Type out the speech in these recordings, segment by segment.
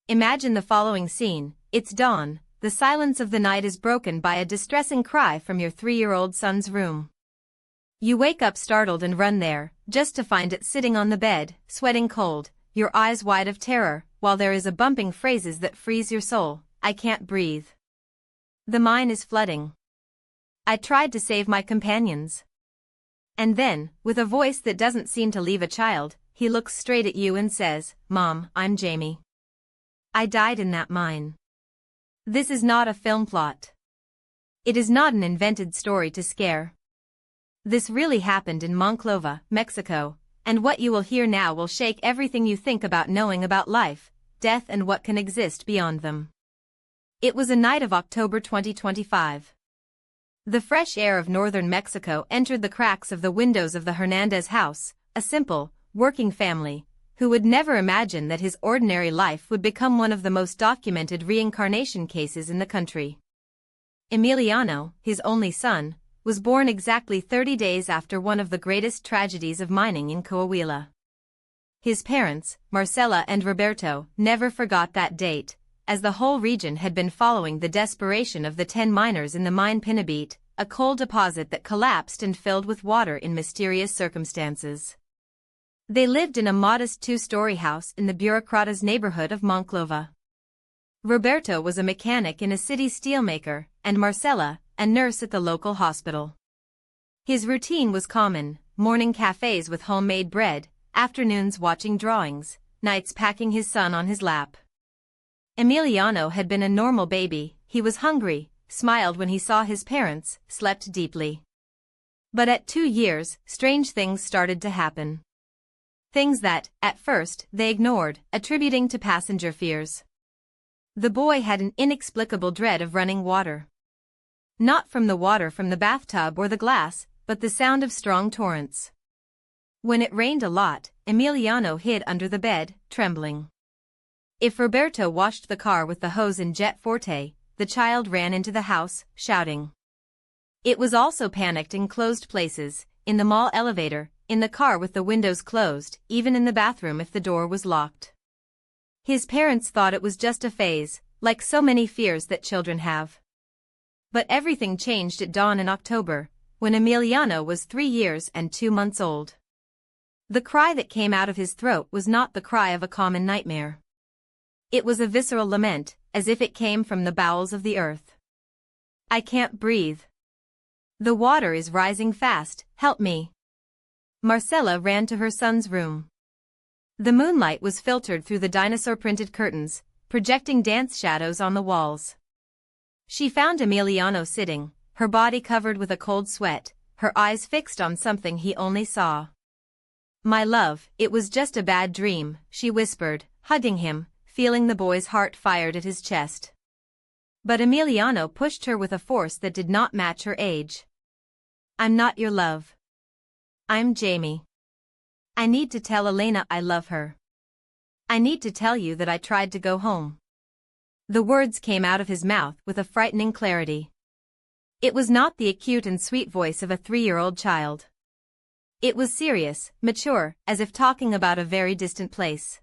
Imagine the following scene. It's dawn. The silence of the night is broken by a distressing cry from your 3-year-old son's room. You wake up startled and run there, just to find it sitting on the bed, sweating cold, your eyes wide of terror, while there is a bumping phrases that freeze your soul. I can't breathe. The mine is flooding. I tried to save my companions. And then, with a voice that doesn't seem to leave a child, he looks straight at you and says, "Mom, I'm Jamie. I died in that mine." This is not a film plot. It is not an invented story to scare. This really happened in Monclova, Mexico, and what you will hear now will shake everything you think about knowing about life, death and what can exist beyond them. It was a night of October 2025. The fresh air of northern Mexico entered the cracks of the windows of the Hernandez house, a simple, working family, who would never imagine that his ordinary life would become one of the most documented reincarnation cases in the country. Emiliano, his only son, was born exactly 30 days after one of the greatest tragedies of mining in Coahuila. His parents, Marcela and Roberto, never forgot that date, as the whole region had been following the desperation of the 10 miners in the mine Pinabete, a coal deposit that collapsed and filled with water in mysterious circumstances. They lived in a modest 2-story house in the Bureaucratas neighborhood of Monclova. Roberto was a mechanic in a city steelmaker, and Marcela, a nurse at the local hospital. His routine was common: morning cafes with homemade bread, afternoons watching drawings, nights packing his son on his lap. Emiliano had been a normal baby. He was hungry, smiled when he saw his parents, slept deeply. But at 2 years, strange things started to happen. Things that, at first, they ignored, attributing to passenger fears. The boy had an inexplicable dread of running water. Not from the water from the bathtub or the glass, but the sound of strong torrents. When it rained a lot, Emiliano hid under the bed, trembling. If Roberto washed the car with the hose in jet forte, the child ran into the house, shouting. It was also panicked in closed places, in the mall elevator, in the car with the windows closed, even in the bathroom if the door was locked. His parents thought it was just a phase, like so many fears that children have. But everything changed at dawn in October, when Emiliano was 3 years and 2 months old. The cry that came out of his throat was not the cry of a common nightmare. It was a visceral lament, as if it came from the bowels of the earth. "I can't breathe. The water is rising fast, help me." Marcela ran to her son's room. The moonlight was filtered through the dinosaur-printed curtains, projecting dance shadows on the walls. She found Emiliano sitting, her body covered with a cold sweat, her eyes fixed on something he only saw. "My love, it was just a bad dream," she whispered, hugging him, feeling the boy's heart fired at his chest. But Emiliano pushed her with a force that did not match her age. "I'm not your love. I'm Jamie. I need to tell Elena I love her. I need to tell you that I tried to go home." The words came out of his mouth with a frightening clarity. It was not the acute and sweet voice of a 3-year-old child. It was serious, mature, as if talking about a very distant place.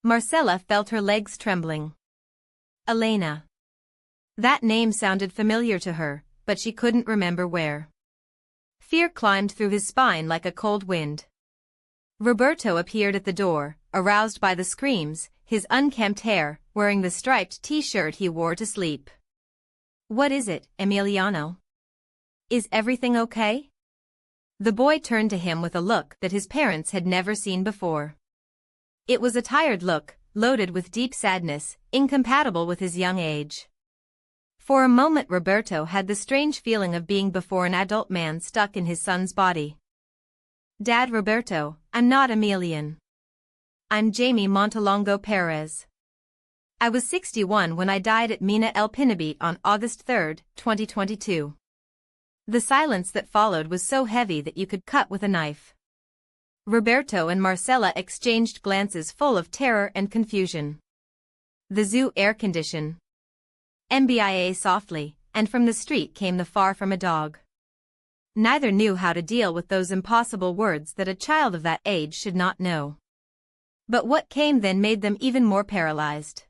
Marcela felt her legs trembling. Elena. That name sounded familiar to her, but she couldn't remember where. Fear climbed through his spine like a cold wind. Roberto appeared at the door, aroused by the screams, his unkempt hair, wearing the striped t-shirt he wore to sleep. "What is it, Emiliano? Is everything okay?" The boy turned to him with a look that his parents had never seen before. It was a tired look, loaded with deep sadness, incompatible with his young age. For a moment Roberto had the strange feeling of being before an adult man stuck in his son's body. "Dad Roberto, I'm not Emilian. I'm Jamie Montalongo Perez. I was 61 when I died at Mina El Pinabete on August 3, 2022. The silence that followed was so heavy that you could cut with a knife." Roberto and Marcela exchanged glances full of terror and confusion. The zoo air condition. MBIA softly, and from the street came the far from a dog. Neither knew how to deal with those impossible words that a child of that age should not know. But what came then made them even more paralyzed.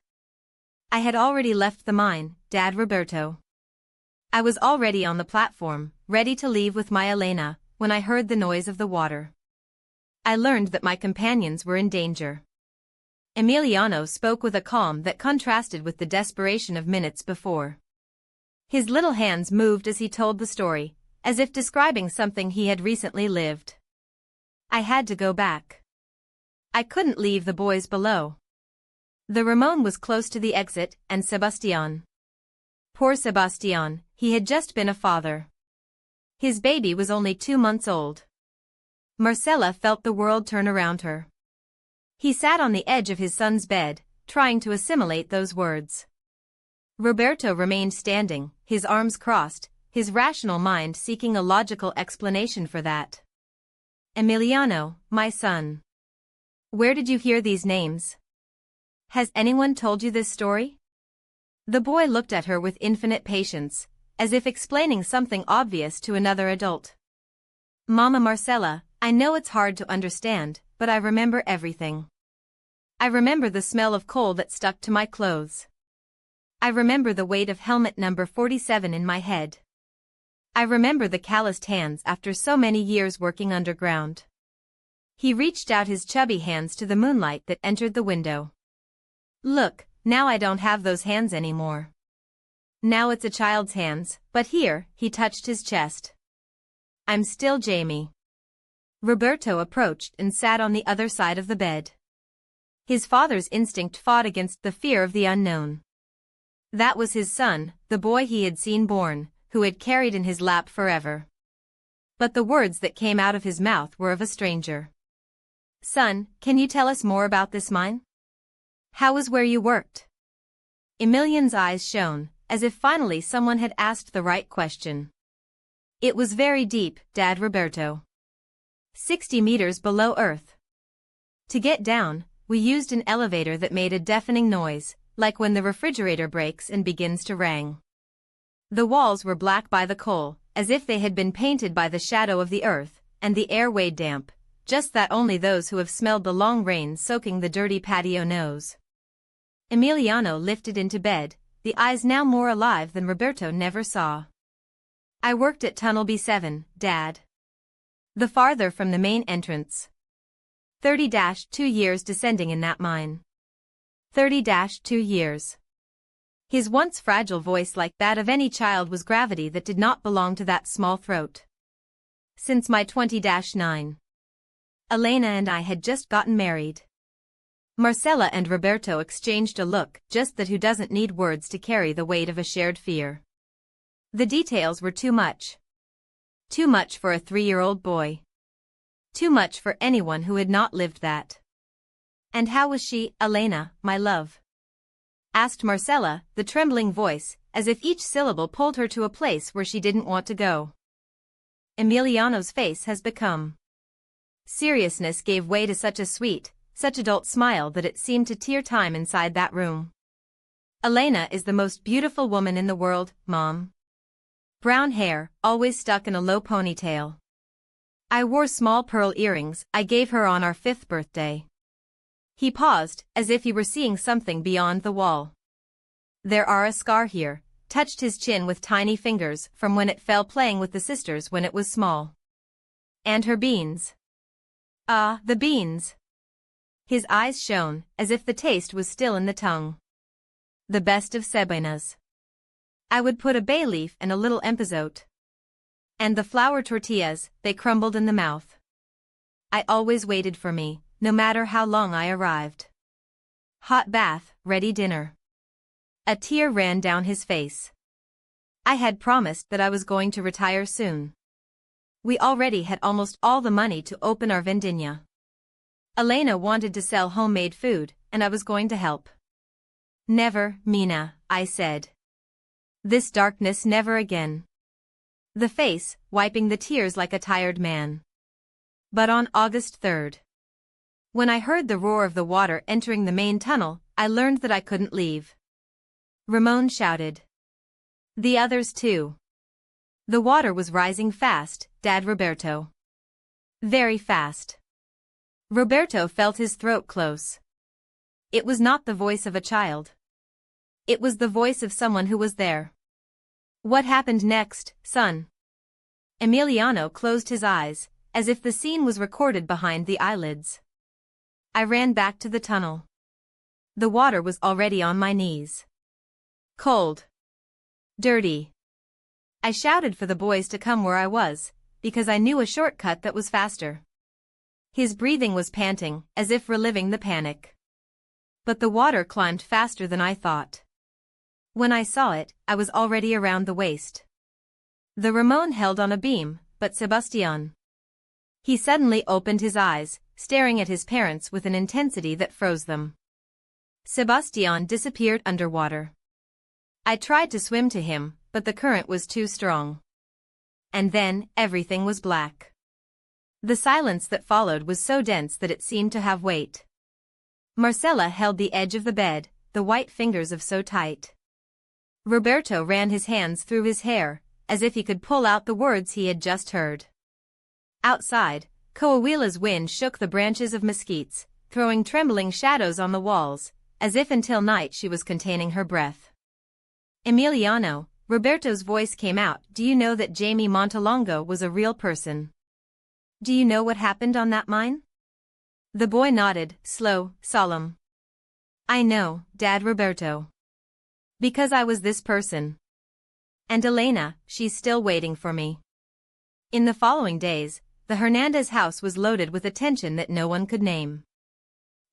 I had already left the mine, Dad Roberto. I was already on the platform, ready to leave with my Elena, when I heard the noise of the water. I learned that my companions were in danger. Emiliano spoke with a calm that contrasted with the desperation of minutes before. His little hands moved as he told the story, as if describing something he had recently lived. I had to go back. I couldn't leave the boys below. The Ramon was close to the exit, and Sebastian. Poor Sebastian, he had just been a father. His baby was only 2 months old. Marcella felt the world turn around her. He sat on the edge of his son's bed, trying to assimilate those words. Roberto remained standing, his arms crossed, his rational mind seeking a logical explanation for that. Emiliano, my son. Where did you hear these names? Has anyone told you this story? The boy looked at her with infinite patience, as if explaining something obvious to another adult. Mama Marcella, I know it's hard to understand, but I remember everything. I remember the smell of coal that stuck to my clothes. I remember the weight of helmet number 47 in my head. I remember the calloused hands after so many years working underground. He reached out his chubby hands to the moonlight that entered the window. Look, now I don't have those hands anymore. Now it's a child's hands, but here, he touched his chest. I'm still Jamie. Roberto approached and sat on the other side of the bed. His father's instinct fought against the fear of the unknown. That was his son, the boy he had seen born, who had carried in his lap forever. But the words that came out of his mouth were of a stranger. Son, can you tell us more about this mine? How was where you worked? Emilian's eyes shone, as if finally someone had asked the right question. It was very deep, Dad Roberto. 60 meters below Earth. To get down, we used an elevator that made a deafening noise, like when the refrigerator breaks and begins to rang. The walls were black by the coal, as if they had been painted by the shadow of the earth, and the air weighed damp, just that only those who have smelled the long rain soaking the dirty patio knows. Emiliano lifted into bed, the eyes now more alive than Roberto never saw. I worked at Tunnel B7, Dad. The farther from the main entrance. 30-2 years descending in that mine. 30-2 years. His once fragile voice like that of any child was gravity that did not belong to that small throat. Since my 20-9. Elena and I had just gotten married. Marcella and Roberto exchanged a look, just that who doesn't need words to carry the weight of a shared fear. The details were too much. Too much for a 3-year-old boy. Too much for anyone who had not lived that. And how was she, Elena, my love? Asked Marcella, the trembling voice, as if each syllable pulled her to a place where she didn't want to go. Emiliano's face has become. Seriousness gave way to such a sweet, such adult smile that it seemed to tear time inside that room. Elena is the most beautiful woman in the world, Mom. Brown hair, always stuck in a low ponytail. I wore small pearl earrings I gave her on our 5th birthday. He paused, as if he were seeing something beyond the wall. There are a scar here, touched his chin with tiny fingers from when it fell playing with the sisters when it was small. And her beans. Ah, the beans. His eyes shone, as if the taste was still in the tongue. The best of cebuenas. I would put a bay leaf and a little epazote. And the flour tortillas, they crumbled in the mouth. I always waited for me, no matter how long I arrived. Hot bath, ready dinner. A tear ran down his face. I had promised that I was going to retire soon. We already had almost all the money to open our vendimia. Elena wanted to sell homemade food, and I was going to help. Never, Mina, I said. This darkness never again. The face, wiping the tears like a tired man. But on August 3rd. When I heard the roar of the water entering the main tunnel, I learned that I couldn't leave. Ramon shouted. The others too. The water was rising fast, Dad Roberto. Very fast. Roberto felt his throat close. It was not the voice of a child. It was the voice of someone who was there. What happened next, son? Emiliano closed his eyes, as if the scene was recorded behind the eyelids. I ran back to the tunnel. The water was already on my knees. Cold. Dirty. I shouted for the boys to come where I was, because I knew a shortcut that was faster. His breathing was panting, as if reliving the panic. But the water climbed faster than I thought. When I saw it, I was already around the waist. The Ramon held on a beam, but Sebastian. He suddenly opened his eyes, staring at his parents with an intensity that froze them. Sebastian disappeared underwater. I tried to swim to him, but the current was too strong. And then, everything was black. The silence that followed was so dense that it seemed to have weight. Marcella held the edge of the bed, the white fingers of so tight. Roberto ran his hands through his hair, as if he could pull out the words he had just heard. Outside, Coahuila's wind shook the branches of mesquites, throwing trembling shadows on the walls, as if until night she was containing her breath. Emiliano, Roberto's voice came out. Do you know that Jamie Montalongo was a real person? Do you know what happened on that mine? The boy nodded, slow, solemn. I know, Dad Roberto. Because I was this person. And Elena, she's still waiting for me. In the following days, the Hernandez house was loaded with attention that no one could name.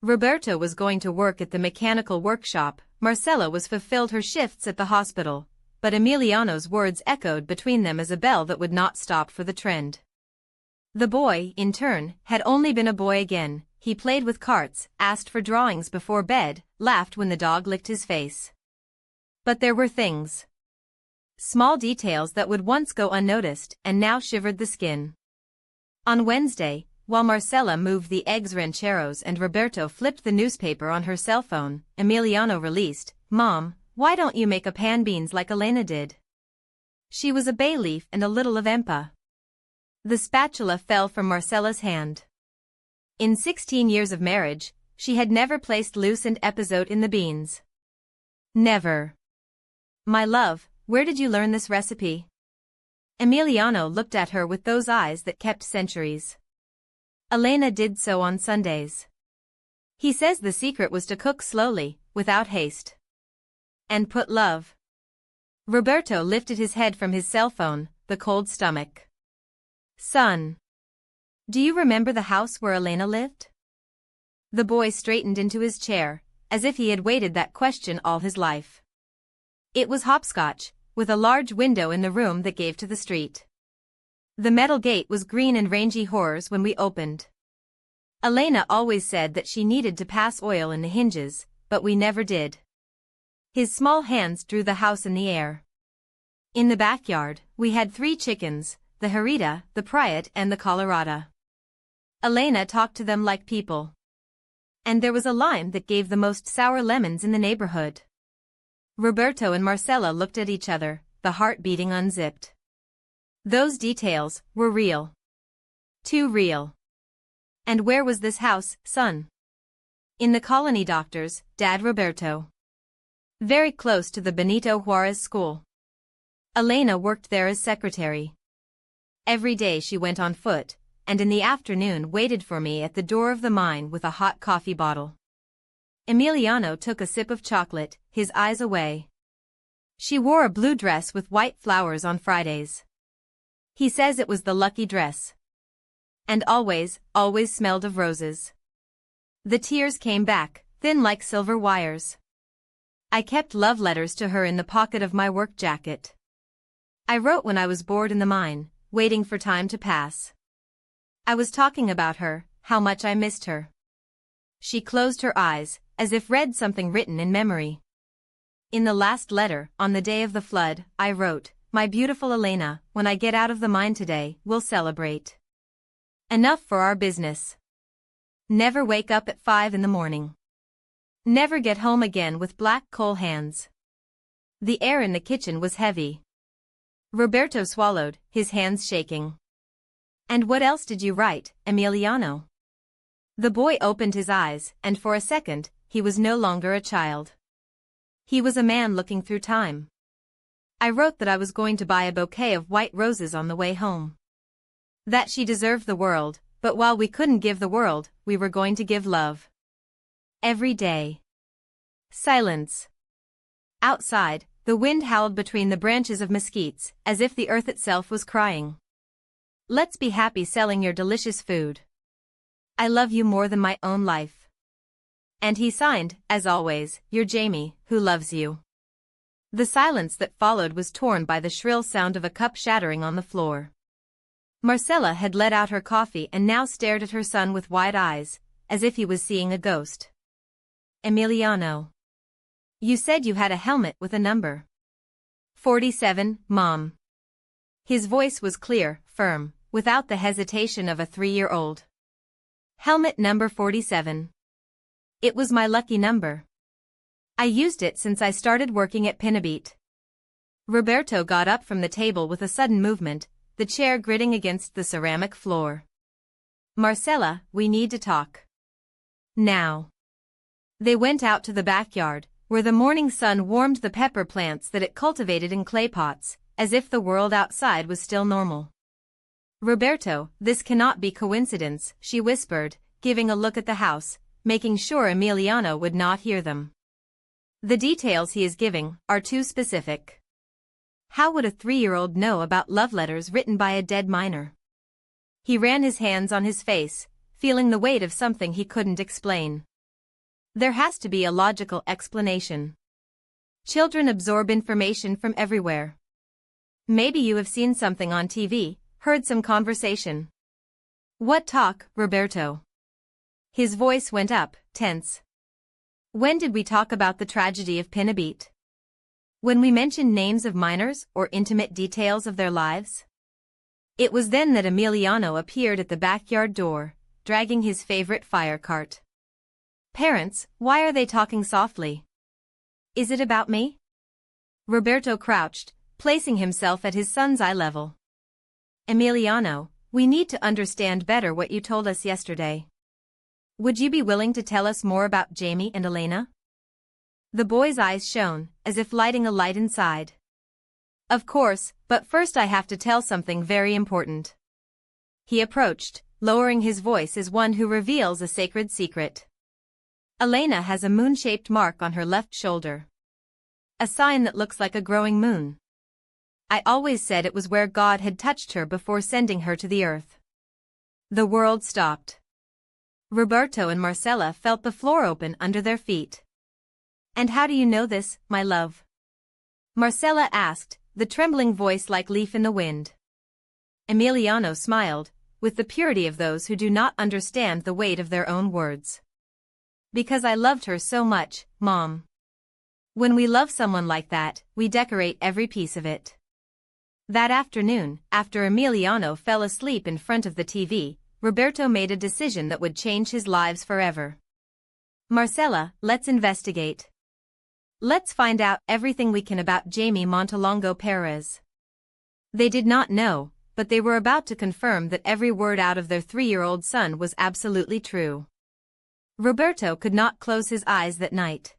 Roberto was going to work at the mechanical workshop, Marcella was fulfilled her shifts at the hospital, but Emiliano's words echoed between them as a bell that would not stop for the trend. The boy, in turn, had only been a boy again. He played with carts, asked for drawings before bed, laughed when the dog licked his face. But there were things. Small details that would once go unnoticed and now shivered the skin. On Wednesday, while Marcella moved the eggs rancheros and Roberto flipped the newspaper on her cell phone, Emiliano released, Mom, why don't you make a pan beans like Elena did? She was a bay leaf and a little of empa. The spatula fell from Marcella's hand. In 16 years of marriage, she had never placed loose and episode in the beans. Never. My love, where did you learn this recipe? Emiliano looked at her with those eyes that kept centuries. Elena did so on Sundays. He says the secret was to cook slowly, without haste. And put love. Roberto lifted his head from his cell phone, the cold stomach. Son. Do you remember the house where Elena lived? The boy straightened into his chair, as if he had waited that question all his life. It was hopscotch, with a large window in the room that gave to the street. The metal gate was green and rangy horrors when we opened. Elena always said that she needed to pass oil in the hinges, but we never did. His small hands drew the house in the air. In the backyard, we had 3 chickens, the Herida, the Priot and the Colorada. Elena talked to them like people. And there was a lime that gave the most sour lemons in the neighborhood. Roberto and Marcella looked at each other, the heart beating unzipped. Those details were real. Too real. And where was this house, son? In the colony doctor's, Dad Roberto. Very close to the Benito Juarez school. Elena worked there as secretary. Every day she went on foot, and in the afternoon waited for me at the door of the mine with a hot coffee bottle. Emiliano took a sip of chocolate, his eyes away. She wore a blue dress with white flowers on Fridays. He says it was the lucky dress. And always smelled of roses. The tears came back, thin like silver wires. I kept love letters to her in the pocket of my work jacket. I wrote when I was bored in the mine, waiting for time to pass. I was talking about her, how much I missed her. She closed her eyes, as if read something written in memory. In the last letter, on the day of the flood, I wrote, My beautiful Elena, when I get out of the mine today, we'll celebrate. Enough for our business. Never wake up at 5 in the morning. Never get home again with black coal hands. The air in the kitchen was heavy. Roberto swallowed, his hands shaking. And what else did you write, Emiliano? The boy opened his eyes, and for a second, he was no longer a child. He was a man looking through time. I wrote that I was going to buy a bouquet of white roses on the way home. That she deserved the world, but while we couldn't give the world, we were going to give love. Every day. Silence. Outside, the wind howled between the branches of mesquites, as if the earth itself was crying. Let's be happy selling your delicious food. I love you more than my own life. And he signed, as always, your Jamie, who loves you. The silence that followed was torn by the shrill sound of a cup shattering on the floor. Marcella had let out her coffee and now stared at her son with wide eyes, as if he was seeing a ghost. Emiliano. You said you had a helmet with a number. 47, Mom. His voice was clear, firm, without the hesitation of a 3-year-old. Helmet number 47. It was my lucky number. I used it since I started working at Pinabete. Roberto got up from the table with a sudden movement, the chair gritting against the ceramic floor. Marcella, we need to talk. Now. They went out to the backyard, where the morning sun warmed the pepper plants that it cultivated in clay pots, as if the world outside was still normal. Roberto, this cannot be coincidence, she whispered, giving a look at the house, making sure Emiliano would not hear them. The details he is giving are too specific. How would a 3-year-old know about love letters written by a dead miner? He ran his hands on his face, feeling the weight of something he couldn't explain. There has to be a logical explanation. Children absorb information from everywhere. Maybe you have seen something on TV, heard some conversation. What talk, Roberto? His voice went up, tense. When did we talk about the tragedy of Pinabete? When we mentioned names of miners or intimate details of their lives? It was then that Emiliano appeared at the backyard door, dragging his favorite fire cart. Parents, why are they talking softly? Is it about me? Roberto crouched, placing himself at his son's eye level. Emiliano, we need to understand better what you told us yesterday. Would you be willing to tell us more about Jamie and Elena? The boy's eyes shone, as if lighting a light inside. Of course, but first I have to tell something very important. He approached, lowering his voice as one who reveals a sacred secret. Elena has a moon-shaped mark on her left shoulder. A sign that looks like a growing moon. I always said it was where God had touched her before sending her to the earth. The world stopped. Roberto and Marcella felt the floor open under their feet. And how do you know this, my love? Marcella asked, the trembling voice like leaf in the wind. Emiliano smiled, with the purity of those who do not understand the weight of their own words. Because I loved her so much, Mom. When we love someone like that, we decorate every piece of it. That afternoon, after Emiliano fell asleep in front of the TV, Roberto made a decision that would change his lives forever. Marcella, let's investigate. Let's find out everything we can about Jamie Montalongo Perez. They did not know, but they were about to confirm that every word out of their 3-year-old son was absolutely true. Roberto could not close his eyes that night.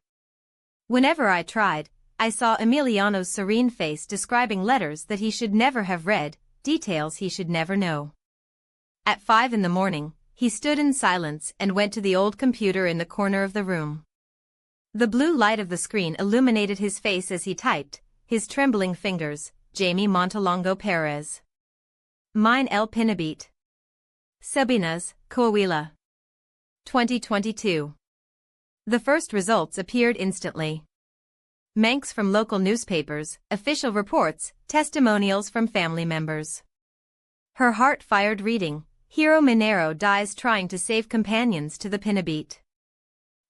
Whenever I tried, I saw Emiliano's serene face describing letters that he should never have read, details he should never know. At 5 in the morning, he stood in silence and went to the old computer in the corner of the room. The blue light of the screen illuminated his face as he typed, his trembling fingers, Jamie Montalongo Perez. Mine El Pinabete. Sabinas, Coahuila. 2022. The first results appeared instantly. Manx from local newspapers, official reports, testimonials from family members. Her heart fired reading, Hero Minero dies trying to save companions to the Pinabete.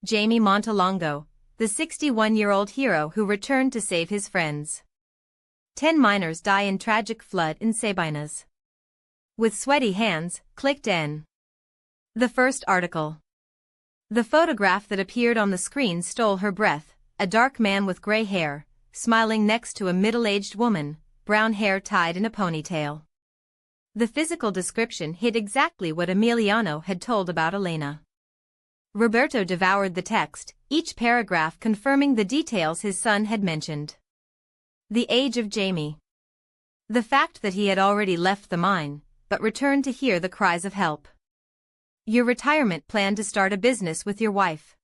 Jamie Montalongo, the 61-year-old hero who returned to save his friends. 10 miners die in tragic flood in Sabinas. With sweaty hands, clicked N. The first article. The photograph that appeared on the screen stole her breath, a dark man with gray hair, smiling next to a middle-aged woman, brown hair tied in a ponytail. The physical description hit exactly what Emiliano had told about Elena. Roberto devoured the text, each paragraph confirming the details his son had mentioned. The age of Jamie. The fact that he had already left the mine, but returned to hear the cries of help. Your retirement plan to start a business with your wife.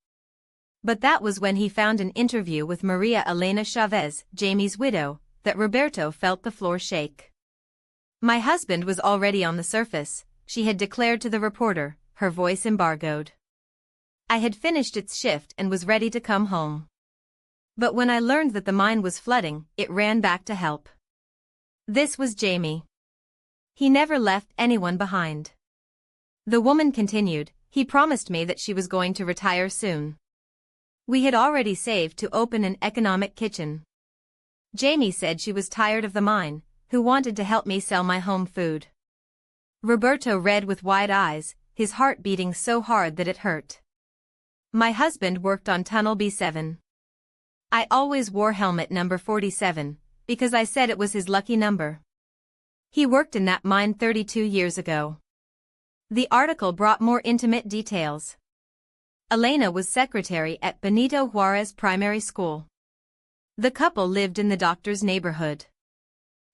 But that was when he found an interview with Maria Elena Chavez, Jamie's widow, that Roberto felt the floor shake. My husband was already on the surface, she had declared to the reporter, her voice embargoed. I had finished its shift and was ready to come home. But when I learned that the mine was flooding, it ran back to help. This was Jamie. He never left anyone behind. The woman continued, he promised me that she was going to retire soon. We had already saved to open an economic kitchen. Jamie said she was tired of the mine, who wanted to help me sell my home food. Roberto read with wide eyes, his heart beating so hard that it hurt. My husband worked on Tunnel B7. I always wore helmet number 47, because I said it was his lucky number. He worked in that mine 32 years ago. The article brought more intimate details. Elena was secretary at Benito Juarez Primary School. The couple lived in the doctor's neighborhood.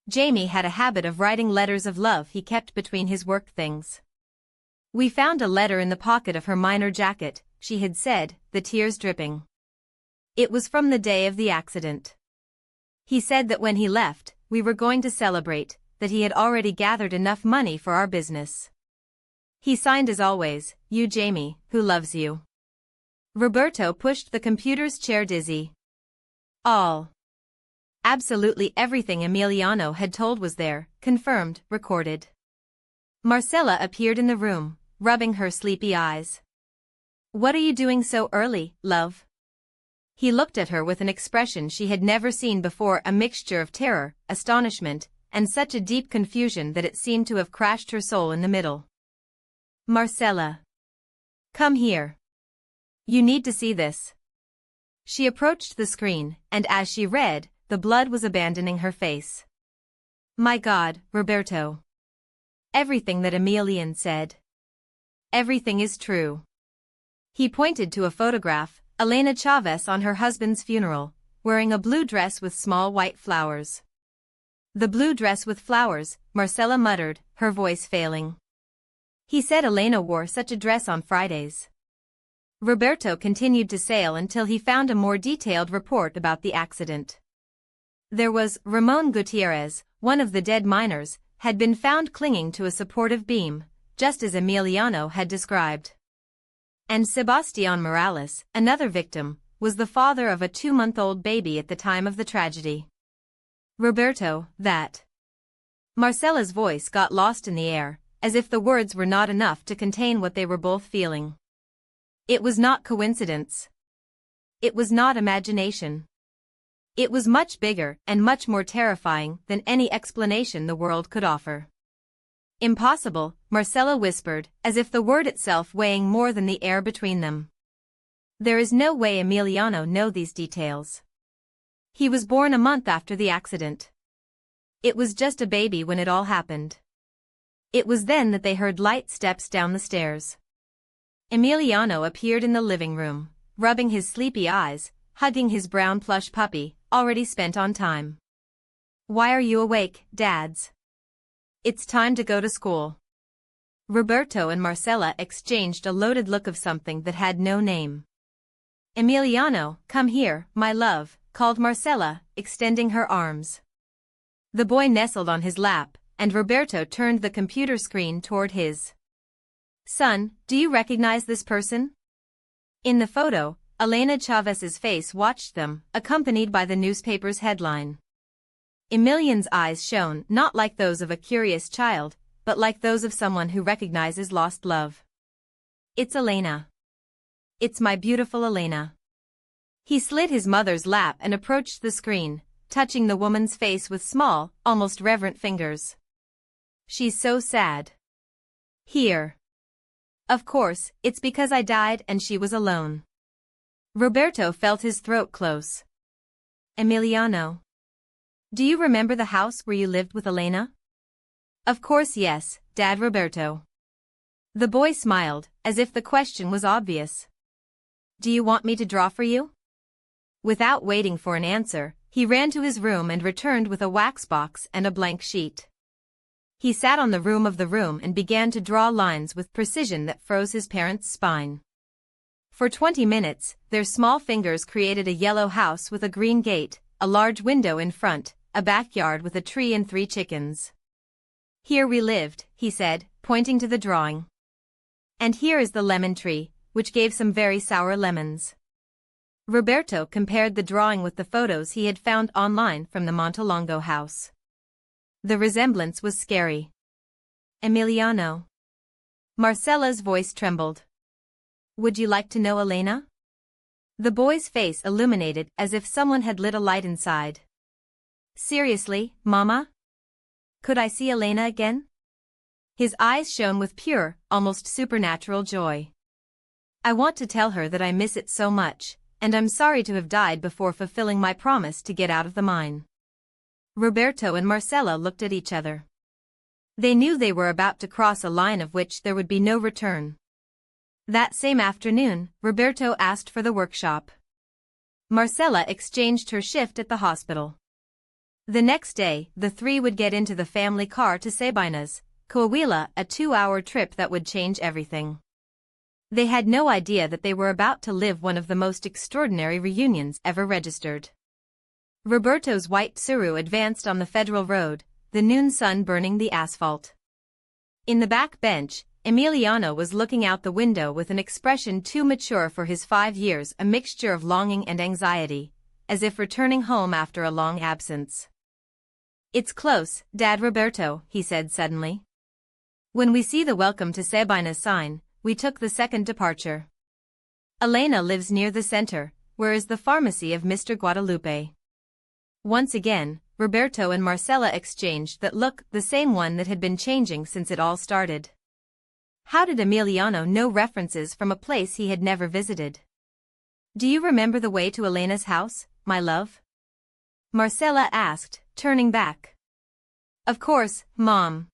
Jamie had a habit of writing letters of love he kept between his work things. We found a letter in the pocket of her miner jacket, she had said, the tears dripping. It was from the day of the accident. He said that when he left, we were going to celebrate, that he had already gathered enough money for our business. He signed as always, you Jamie, who loves you. Roberto pushed the computer's chair dizzy. Absolutely everything Emiliano had told was there, confirmed, recorded. Marcella appeared in the room, rubbing her sleepy eyes. What are you doing so early, love? He looked at her with an expression she had never seen before, a mixture of terror, astonishment, and such a deep confusion that it seemed to have crashed her soul in the middle. Marcella. Come here. You need to see this. She approached the screen, and as she read, the blood was abandoning her face. My God, Roberto. Everything that Emilian said. Everything is true. He pointed to a photograph, Elena Chavez on her husband's funeral, wearing a blue dress with small white flowers. The blue dress with flowers, Marcella muttered, her voice failing. He said Elena wore such a dress on Fridays. Roberto continued to sail until he found a more detailed report about the accident. There was, Ramon Gutierrez, one of the dead miners, had been found clinging to a supportive beam, just as Emiliano had described. And Sebastián Morales, another victim, was the father of a 2-month-old baby at the time of the tragedy. Roberto, that. Marcella's voice got lost in the air, as if the words were not enough to contain what they were both feeling. It was not coincidence. It was not imagination. It was much bigger and much more terrifying than any explanation the world could offer. Impossible, Marcella whispered, as if the word itself weighing more than the air between them. There is no way Emiliano knew these details. He was born a month after the accident. It was just a baby when it all happened. It was then that they heard light steps down the stairs. Emiliano appeared in the living room, rubbing his sleepy eyes, hugging his brown plush puppy, already spent on time. Why are you awake, Dads? It's time to go to school. Roberto and Marcella exchanged a loaded look of something that had no name. Emiliano, come here, my love, called Marcella, extending her arms. The boy nestled on his lap, and Roberto turned the computer screen toward his. Son, do you recognize this person? In the photo, Elena Chavez's face watched them, accompanied by the newspaper's headline. Emilian's eyes shone not like those of a curious child, but like those of someone who recognizes lost love. It's Elena. It's my beautiful Elena. He slid his mother's lap and approached the screen, touching the woman's face with small, almost reverent fingers. She's so sad. Here. Of course, it's because I died and she was alone. Roberto felt his throat close. Emiliano. Do you remember the house where you lived with Elena? Of course yes, Dad Roberto. The boy smiled, as if the question was obvious. Do you want me to draw for you? Without waiting for an answer, he ran to his room and returned with a wax box and a blank sheet. He sat on the room and began to draw lines with precision that froze his parents' spine. For 20 minutes, their small fingers created a yellow house with a green gate, a large window in front, a backyard with a tree and 3 chickens. Here we lived, he said, pointing to the drawing. And here is the lemon tree, which gave some very sour lemons. Roberto compared the drawing with the photos he had found online from the Montelongo house. The resemblance was scary. Emiliano. Marcella's voice trembled. Would you like to know Elena? The boy's face illuminated as if someone had lit a light inside. Seriously, Mama? Could I see Elena again? His eyes shone with pure, almost supernatural joy. I want to tell her that I miss it so much, and I'm sorry to have died before fulfilling my promise to get out of the mine. Roberto and Marcella looked at each other. They knew they were about to cross a line of which there would be no return. That same afternoon, Roberto asked for the workshop. Marcella exchanged her shift at the hospital. The next day, the 3 would get into the family car to Sabina's, Coahuila, a 2-hour trip that would change everything. They had no idea that they were about to live one of the most extraordinary reunions ever registered. Roberto's white Tsuru advanced on the federal road, the noon sun burning the asphalt. In the back bench, Emiliano was looking out the window with an expression too mature for his 5 years, a mixture of longing and anxiety, as if returning home after a long absence. It's close, Dad Roberto, he said suddenly. When we see the welcome to Sabina sign, we took the second departure. Elena lives near the center, where is the pharmacy of Mr. Guadalupe. Once again, Roberto and Marcella exchanged that look, the same one that had been changing since it all started. How did Emiliano know references from a place he had never visited? Do you remember the way to Elena's house, my love? Marcella asked, turning back. Of course, Mom.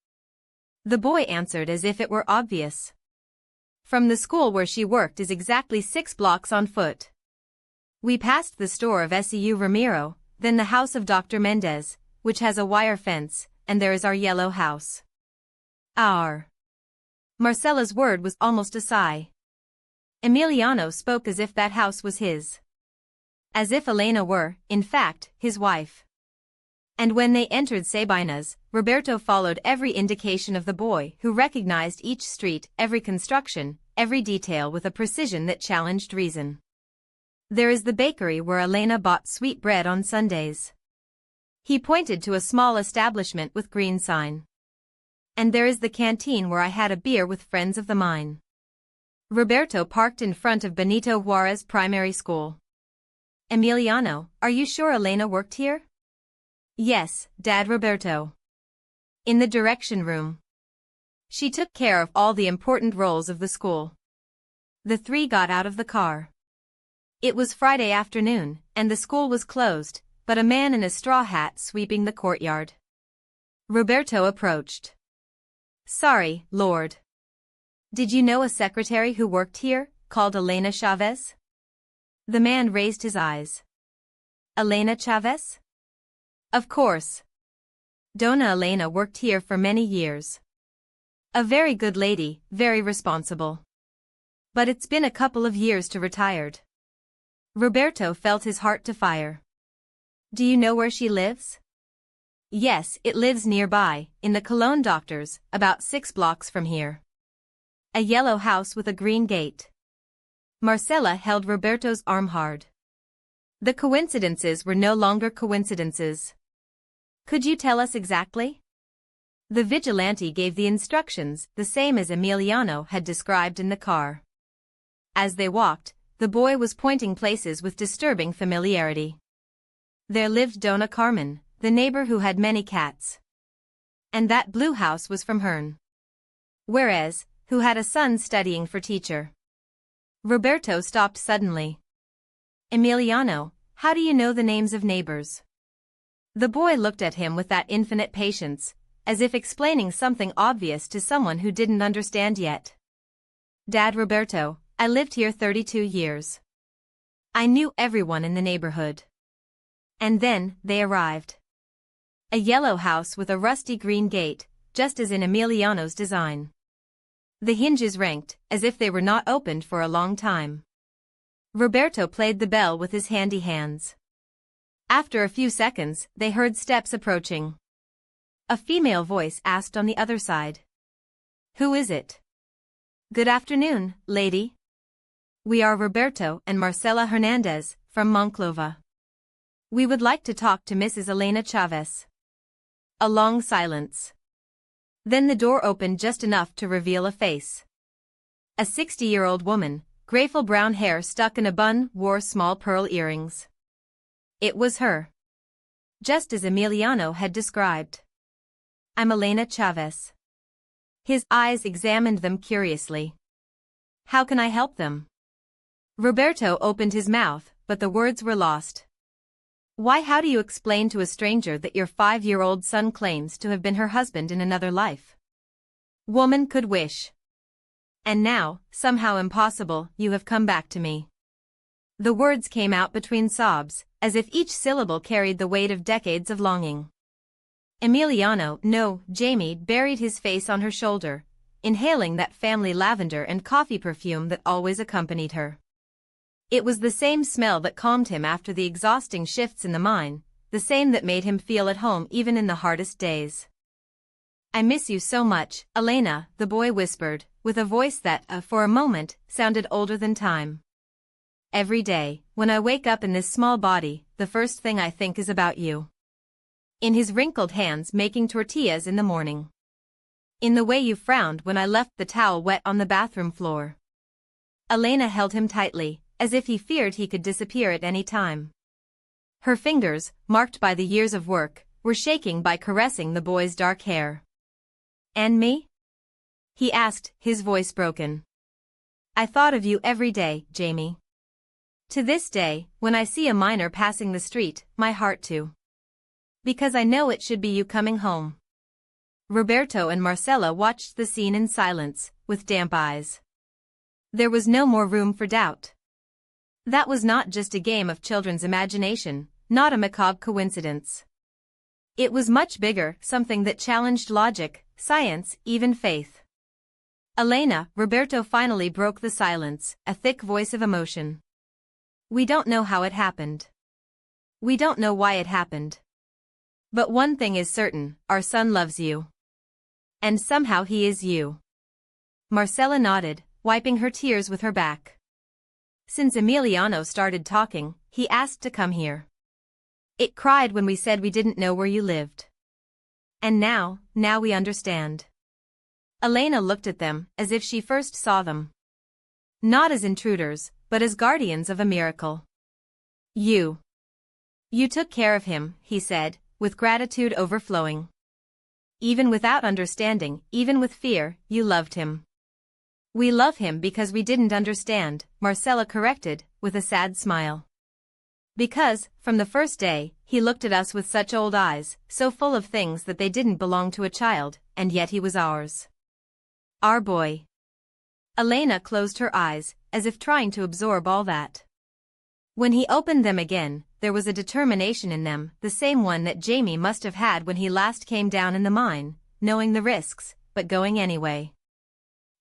The boy answered as if it were obvious. From the school where she worked is exactly 6 blocks on foot. We passed the store of SEU Ramiro, then the house of Dr. Mendez, which has a wire fence, and there is our yellow house. Our. Marcella's word was almost a sigh. Emiliano spoke as if that house was his. As if Elena were, in fact, his wife. And when they entered Sabina's, Roberto followed every indication of the boy who recognized each street, every construction, every detail with a precision that challenged reason. There is the bakery where Elena bought sweet bread on Sundays. He pointed to a small establishment with green sign. And there is the canteen where I had a beer with friends of the mine. Roberto parked in front of Benito Juarez Primary School. Emiliano, are you sure Elena worked here? Yes, Dad Roberto. In the direction room. She took care of all the important roles of the school. The 3 got out of the car. It was Friday afternoon, and the school was closed, but a man in a straw hat sweeping the courtyard. Roberto approached. Sorry, Lord. Did you know a secretary who worked here, called Elena Chavez? The man raised his eyes. Elena Chavez? Of course. Dona Elena worked here for many years. A very good lady, very responsible. But it's been a couple of years to retired. Roberto felt his heart to fire. Do you know where she lives? Yes, it lives nearby, in the Cologne Doctors, about 6 blocks from here. A yellow house with a green gate. Marcella held Roberto's arm hard. The coincidences were no longer coincidences. Could you tell us exactly? The vigilante gave the instructions, the same as Emiliano had described in the car. As they walked, the boy was pointing places with disturbing familiarity. There lived Dona Carmen, the neighbor who had many cats. And that blue house was from Hern. Whereas, who had a son studying for teacher. Roberto stopped suddenly. Emiliano, how do you know the names of neighbors? The boy looked at him with that infinite patience, as if explaining something obvious to someone who didn't understand yet. Dad Roberto, I lived here 32 years. I knew everyone in the neighborhood. And then, they arrived. A yellow house with a rusty green gate, just as in Emiliano's design. The hinges ranked, as if they were not opened for a long time. Roberto played the bell with his handy hands. After a few seconds, they heard steps approaching. A female voice asked on the other side. "Who is it?" "Good afternoon, lady. We are Roberto and Marcela Hernandez, from Monclova. We would like to talk to Mrs. Elena Chavez." A long silence. Then the door opened just enough to reveal a face. A 60-year-old woman, graceful brown hair stuck in a bun, wore small pearl earrings. It was her. Just as Emiliano had described. "I'm Elena Chavez." His eyes examined them curiously. "How can I help them?" Roberto opened his mouth, but the words were lost. "Why, how do you explain to a stranger that your 5-year-old son claims to have been her husband in another life? Woman could wish. And now, somehow impossible, you have come back to me." The words came out between sobs, as if each syllable carried the weight of decades of longing. Jamie buried his face on her shoulder, inhaling that family lavender and coffee perfume that always accompanied her. It was the same smell that calmed him after the exhausting shifts in the mine, the same that made him feel at home even in the hardest days. "I miss you so much, Elena," the boy whispered, with a voice that, for a moment, sounded older than time. "Every day, when I wake up in this small body, the first thing I think is about you. In his wrinkled hands making tortillas in the morning. In the way you frowned when I left the towel wet on the bathroom floor." Elena held him tightly, as if he feared he could disappear at any time. Her fingers, marked by the years of work, were shaking by caressing the boy's dark hair. "And me?" he asked, his voice broken. "I thought of you every day, Jamie. To this day, when I see a miner passing the street, my heart too. Because I know it should be you coming home." Roberto and Marcela watched the scene in silence, with damp eyes. There was no more room for doubt. That was not just a game of children's imagination, not a macabre coincidence. It was much bigger, something that challenged logic, science, even faith. "Elena," Roberto finally broke the silence, a thick voice of emotion. "We don't know how it happened. We don't know why it happened. But one thing is certain, our son loves you. And somehow he is you." Marcela nodded, wiping her tears with her back. "Since Emiliano started talking, he asked to come here. It cried when we said we didn't know where you lived. And now we understand." Elena looked at them, as if she first saw them. Not as intruders, but as guardians of a miracle. You took care of him," he said, with gratitude overflowing. "Even without understanding, even with fear, you loved him." "We love him because we didn't understand," Marcela corrected, with a sad smile. "Because, from the first day, he looked at us with such old eyes, so full of things that they didn't belong to a child, and yet he was ours. Our boy." Elena closed her eyes, as if trying to absorb all that. When he opened them again, there was a determination in them, the same one that Jamie must have had when he last came down in the mine, knowing the risks, but going anyway.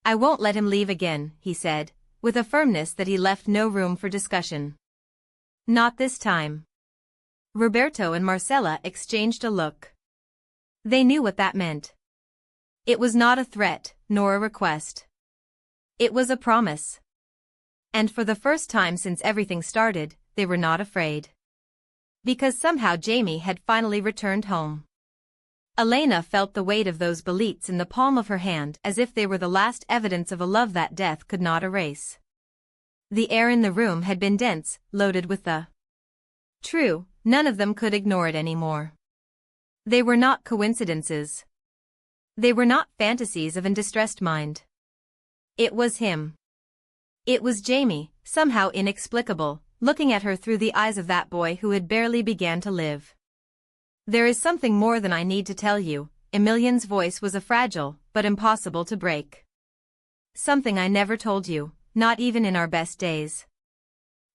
"I won't let him leave again," he said, with a firmness that he left no room for discussion. "Not this time." Roberto and Marcela exchanged a look. They knew what that meant. It was not a threat, nor a request. It was a promise. And for the first time since everything started, they were not afraid. Because somehow Jamie had finally returned home. Elena felt the weight of those billets in the palm of her hand as if they were the last evidence of a love that death could not erase. The air in the room had been dense, loaded with the true, none of them could ignore it anymore. They were not coincidences. They were not fantasies of a distressed mind. It was him. It was Jamie, somehow inexplicable, looking at her through the eyes of that boy who had barely began to live. "There is something more than I need to tell you," Emilian's voice was a fragile, but impossible to break. "Something I never told you, not even in our best days.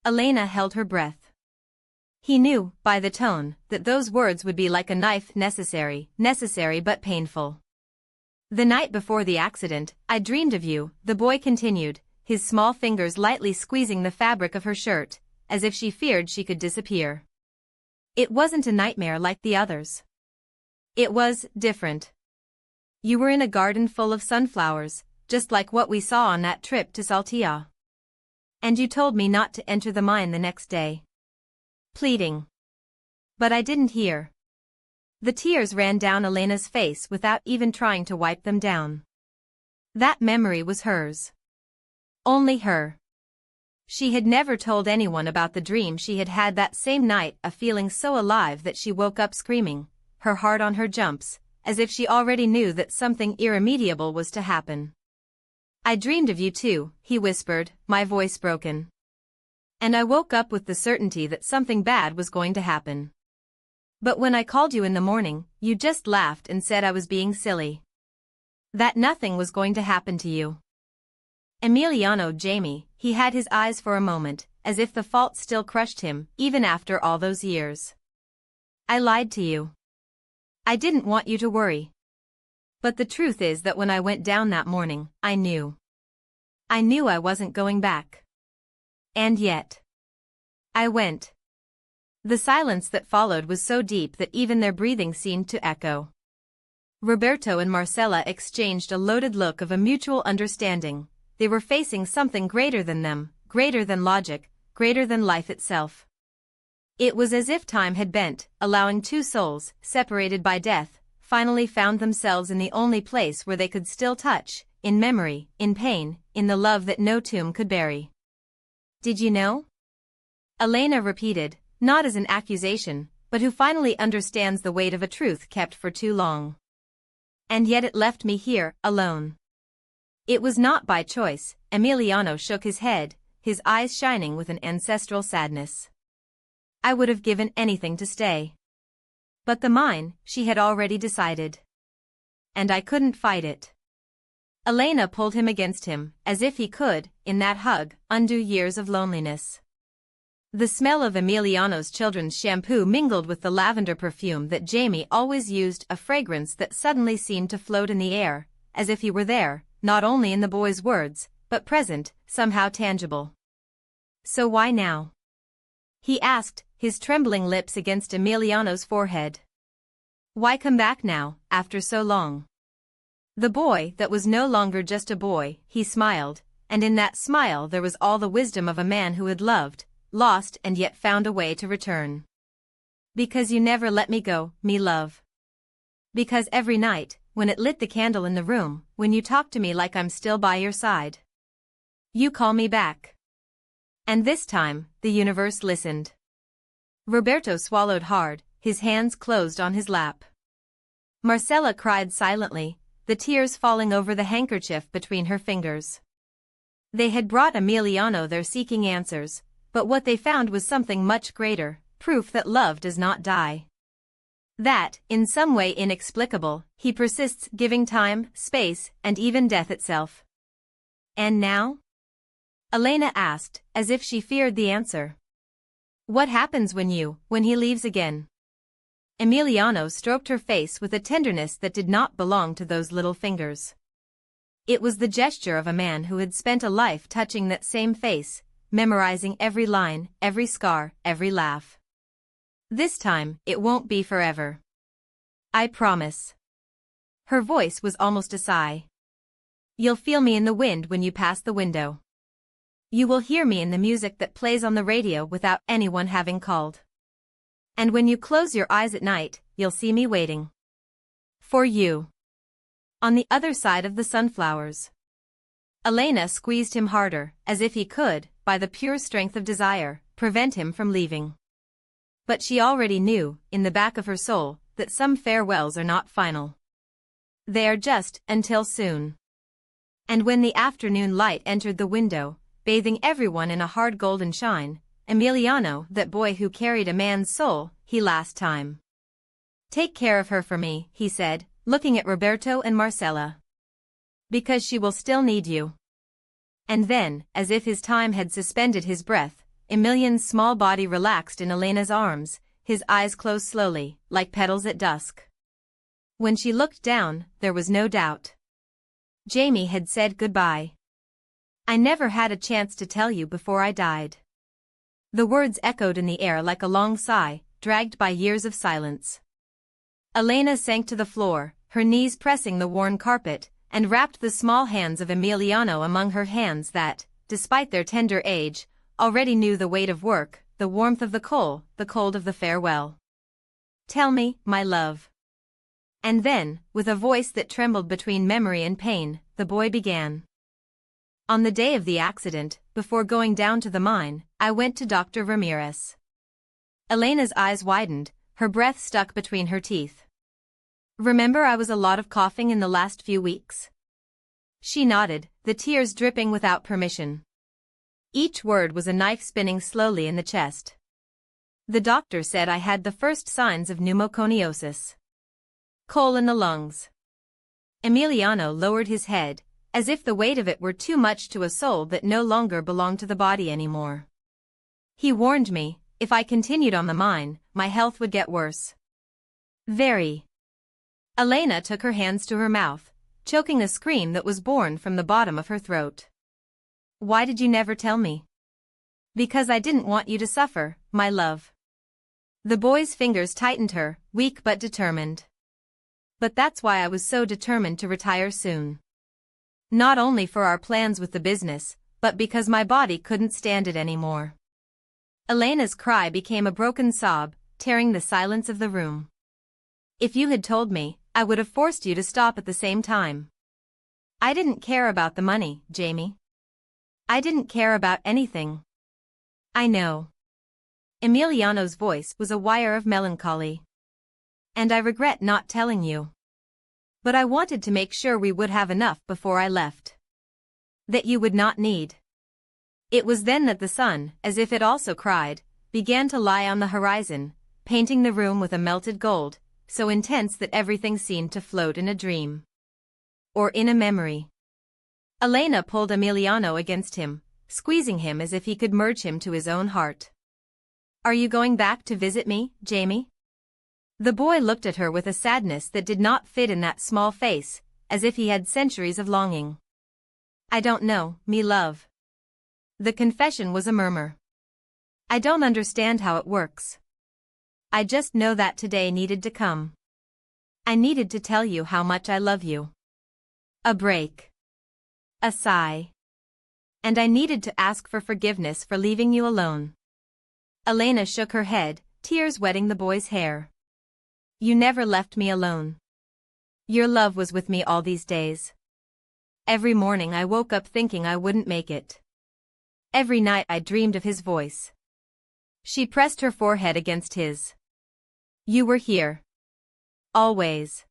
Elena held her breath. He knew, by the tone, that those words would be like a knife, necessary but painful. The night before the accident, I dreamed of you, the boy continued, his small fingers lightly squeezing the fabric of her shirt, as if she feared she could disappear. It wasn't a nightmare like the others. It was different. You were in a garden full of sunflowers, just like what we saw on that trip to Saltillo. And you told me not to enter the mine the next day. Pleading. But I didn't hear. The tears ran down Elena's face without even trying to wipe them down. That memory was hers. Only her. She had never told anyone about the dream she had had that same night, a feeling so alive that she woke up screaming, her heart on her jumps, as if she already knew that something irremediable was to happen. I dreamed of you too, he whispered, my voice broken. And I woke up with the certainty that something bad was going to happen. But when I called you in the morning, you just laughed and said I was being silly. That nothing was going to happen to you. Emiliano Jamie, he had his eyes for a moment, as if the fault still crushed him, even after all those years. I lied to you. I didn't want you to worry. But the truth is that when I went down that morning, I knew. I knew I wasn't going back. And yet. I went. The silence that followed was so deep that even their breathing seemed to echo. Roberto and Marcella exchanged a loaded look of a mutual understanding. They were facing something greater than them, greater than logic, greater than life itself. It was as if time had bent, allowing two souls, separated by death, finally found themselves in the only place where they could still touch, in memory, in pain, in the love that no tomb could bury. Did you know? Elena repeated, not as an accusation, but who finally understands the weight of a truth kept for too long. And yet it left me here, alone. It was not by choice. Emiliano shook his head, his eyes shining with an ancestral sadness. I would have given anything to stay. But the mine, she had already decided. And I couldn't fight it. Elena pulled him against him, as if he could, in that hug, undo years of loneliness. The smell of Emiliano's children's shampoo mingled with the lavender perfume that Jamie always used, a fragrance that suddenly seemed to float in the air, as if he were there, not only in the boy's words, but present, somehow tangible. So why now? He asked, his trembling lips against Emiliano's forehead. Why come back now, after so long? The boy that was no longer just a boy, he smiled, and in that smile there was all the wisdom of a man who had loved, lost and yet found a way to return. Because you never let me go, me love. Because every night, when it lit the candle in the room, when you talk to me like I'm still by your side. You call me back. And this time, the universe listened. Roberto swallowed hard, his hands closed on his lap. Marcella cried silently, the tears falling over the handkerchief between her fingers. They had brought Emiliano there seeking answers, but what they found was something much greater, proof that love does not die. That, in some way inexplicable, he persists, giving time, space, and even death itself. And now? Elena asked, as if she feared the answer. What happens when he leaves again? Emiliano stroked her face with a tenderness that did not belong to those little fingers. It was the gesture of a man who had spent a life touching that same face, memorizing every line, every scar, every laugh. This time, it won't be forever. I promise. Her voice was almost a sigh. You'll feel me in the wind when you pass the window. You will hear me in the music that plays on the radio without anyone having called. And when you close your eyes at night, you'll see me waiting. For you. On the other side of the sunflowers. Elena squeezed him harder, as if he could, by the pure strength of desire, prevent him from leaving. But she already knew, in the back of her soul, that some farewells are not final. They are just, until soon. And when the afternoon light entered the window, bathing everyone in a hard golden shine, Emiliano, that boy who carried a man's soul, he last time. Take care of her for me, he said, looking at Roberto and Marcella. Because she will still need you. And then, as if his time had suspended his breath, Emilian's small body relaxed in Elena's arms, his eyes closed slowly, like petals at dusk. When she looked down, there was no doubt. Jamie had said goodbye. I never had a chance to tell you before I died. The words echoed in the air like a long sigh, dragged by years of silence. Elena sank to the floor, her knees pressing the worn carpet, and wrapped the small hands of Emiliano among her hands that, despite their tender age, already knew the weight of work, the warmth of the coal, the cold of the farewell. Tell me, my love. And then, with a voice that trembled between memory and pain, the boy began. On the day of the accident, before going down to the mine, I went to Dr. Ramirez. Elena's eyes widened, her breath stuck between her teeth. Remember I was a lot of coughing in the last few weeks? She nodded, the tears dripping without permission. Each word was a knife spinning slowly in the chest. The doctor said I had the first signs of pneumoconiosis. Coal in the lungs. Emiliano lowered his head, as if the weight of it were too much to a soul that no longer belonged to the body anymore. He warned me, if I continued on the mine, my health would get worse. Very. Elena took her hands to her mouth, choking a scream that was born from the bottom of her throat. Why did you never tell me? Because I didn't want you to suffer, my love. The boy's fingers tightened her, weak but determined. But that's why I was so determined to retire soon. Not only for our plans with the business, but because my body couldn't stand it anymore. Elena's cry became a broken sob, tearing the silence of the room. If you had told me, I would have forced you to stop at the same time. I didn't care about the money, Jamie. I didn't care about anything. I know. Emiliano's voice was a wire of melancholy. And I regret not telling you. But I wanted to make sure we would have enough before I left. That you would not need. It was then that the sun, as if it also cried, began to lie on the horizon, painting the room with a melted gold, so intense that everything seemed to float in a dream. Or in a memory. Elena pulled Emiliano against him, squeezing him as if he could merge him to his own heart. Are you going back to visit me, Jamie? The boy looked at her with a sadness that did not fit in that small face, as if he had centuries of longing. I don't know, me love. The confession was a murmur. I don't understand how it works. I just know that today needed to come. I needed to tell you how much I love you. A break. A sigh. And I needed to ask for forgiveness for leaving you alone. Elena shook her head, tears wetting the boy's hair. You never left me alone. Your love was with me all these days. Every morning I woke up thinking I wouldn't make it. Every night I dreamed of his voice. She pressed her forehead against his. You were here. Always.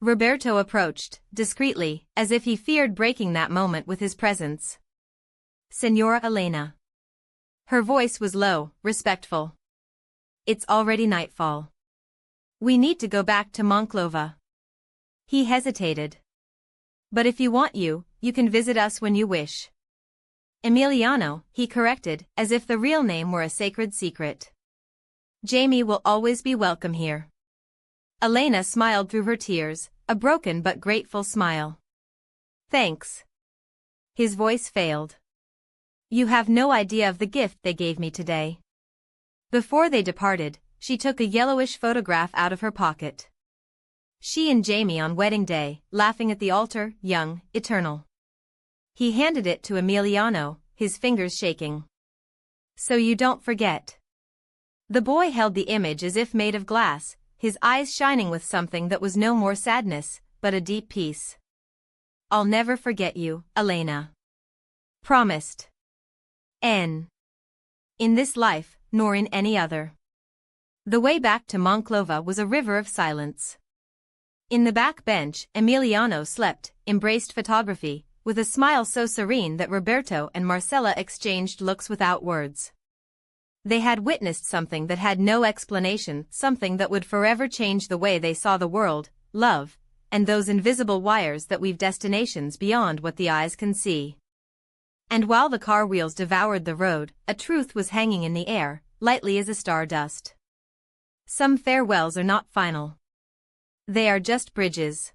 Roberto approached, discreetly, as if he feared breaking that moment with his presence. Señora Elena. Her voice was low, respectful. It's already nightfall. We need to go back to Monclova. He hesitated. But if you want you can visit us when you wish. Emiliano, he corrected, as if the real name were a sacred secret. Jamie will always be welcome here. Elena smiled through her tears, a broken but grateful smile. Thanks. His voice failed. You have no idea of the gift they gave me today. Before they departed, she took a yellowish photograph out of her pocket. She and Jamie on wedding day, laughing at the altar, young, eternal. He handed it to Emiliano, his fingers shaking. So you don't forget. The boy held the image as if made of glass, his eyes shining with something that was no more sadness, but a deep peace. I'll never forget you, Elena. Promised. In this life, nor in any other. The way back to Monclova was a river of silence. In the back bench, Emiliano slept, embraced photography, with a smile so serene that Roberto and Marcella exchanged looks without words. They had witnessed something that had no explanation, something that would forever change the way they saw the world, love, and those invisible wires that weave destinations beyond what the eyes can see. And while the car wheels devoured the road, a truth was hanging in the air, lightly as a star dust. Some farewells are not final. They are just bridges.